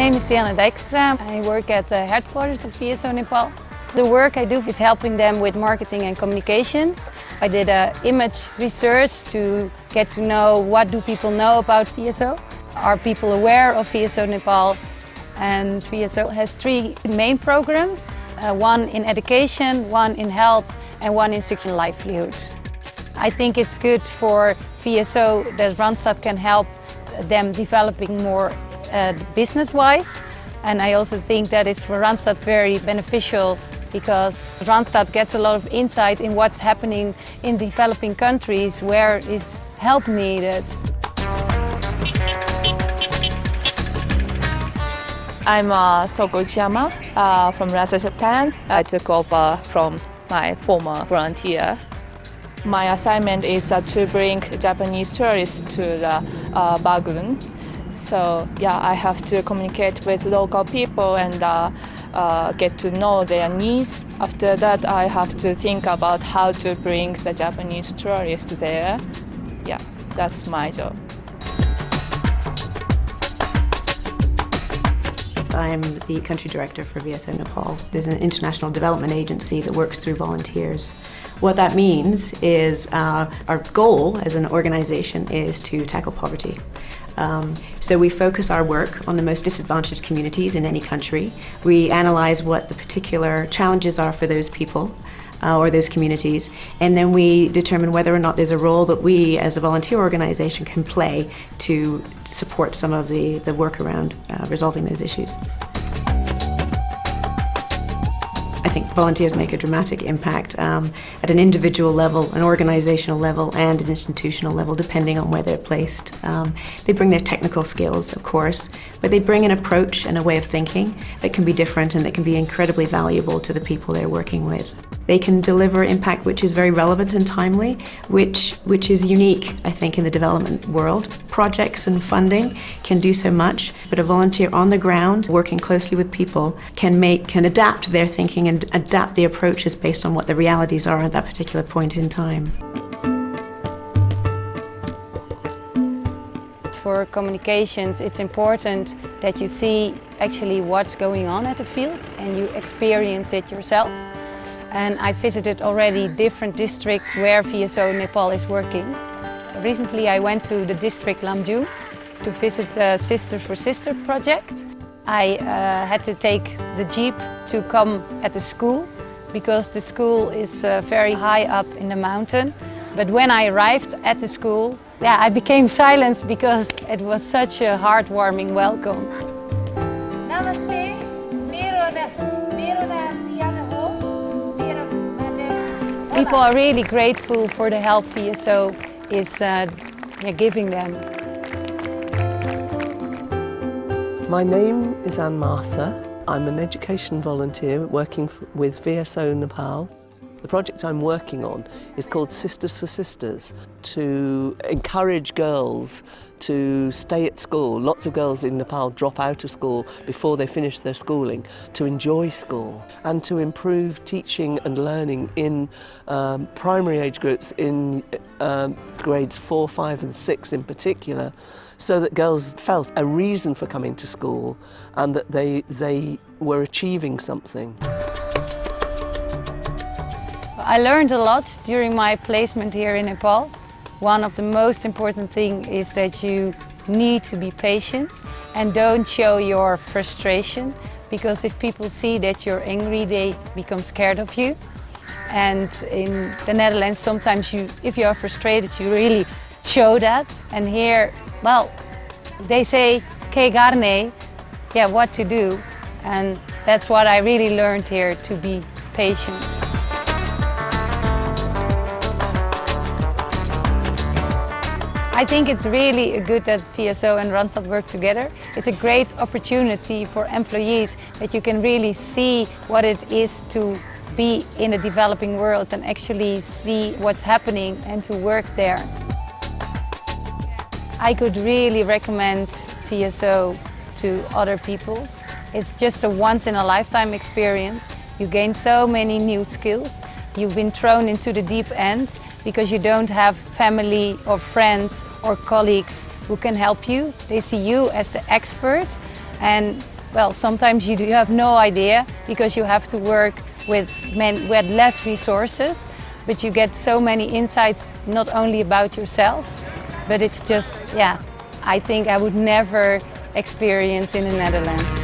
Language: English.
name is Diana Dijkstra. I work at the headquarters of VSO Nepal. The work I do is helping them with marketing and communications. I did image research to get to know what do people know about VSO. Are people aware of VSO Nepal? And VSO has 3 main programs, one in education, one in health and one in secure livelihood. I think it's good for VSO that Randstad can help them developing more business-wise. And I also think that it's for Randstad very beneficial because Randstad gets a lot of insight in what's happening in developing countries, where is help needed. I'm Togo Chiyama from Randstad Japan. I took over from my former volunteer. My assignment is to bring Japanese tourists to the Bagun. So yeah, I have to communicate with local people and get to know their needs. After that, I have to think about how to bring the Japanese tourists there. Yeah, that's my job. I'm the country director for VSO Nepal. There's an international development agency that works through volunteers. What that means is our goal as an organization is to tackle poverty. So we focus our work on the most disadvantaged communities in any country. We analyze what the particular challenges are for those people or those communities, and then we determine whether or not there's a role that we as a volunteer organization can play to support some of the work around resolving those issues. I think volunteers make a dramatic impact at an individual level, an organizational level and an institutional level, depending on where they're placed. They bring their technical skills, of course, but they bring an approach and a way of thinking that can be different and that can be incredibly valuable to the people they're working with. They can deliver impact which is very relevant and timely, which is unique, I think, in the development world. Projects and funding can do so much, but a volunteer on the ground, working closely with people, can adapt their thinking and adapt the approaches based on what the realities are at that particular point in time. For communications, it's important that you see actually what's going on at the field and you experience it yourself. And I visited already different districts where VSO Nepal is working. Recently I went to the district Lamju to visit the Sister for Sister project. I had to take the jeep to come at the school because the school is very high up in the mountain. But when I arrived at the school, I became silenced because it was such a heartwarming welcome. People are really grateful for the help VSO is giving them. My name is Anne Marser. I'm an education volunteer working with VSO Nepal. The project I'm working on is called Sisters for Sisters, to encourage girls to stay at school. Lots of girls in Nepal drop out of school before they finish their schooling, to enjoy school and to improve teaching and learning in primary age groups in grades 4, 5 and 6 in particular, so that girls felt a reason for coming to school and that they were achieving something. I learned a lot during my placement here in Nepal. One of the most important things is that you need to be patient and don't show your frustration, because if people see that you're angry, they become scared of you. And in the Netherlands, sometimes if you are frustrated, you really show that. And here, well, they say, "Ke garne," what to do. And that's what I really learned here, to be patient. I think it's really good that VSO and Randstad work together. It's a great opportunity for employees that you can really see what it is to be in a developing world and actually see what's happening and to work there. I could really recommend VSO to other people. It's just a once-in-a-lifetime experience. You gain so many new skills. You've been thrown into the deep end because you don't have family or friends or colleagues who can help you. They see you as the expert And well, sometimes you have no idea because you have to work with less resources, but you get so many insights not only about yourself, but it's just, yeah, I think I would never experience in the Netherlands.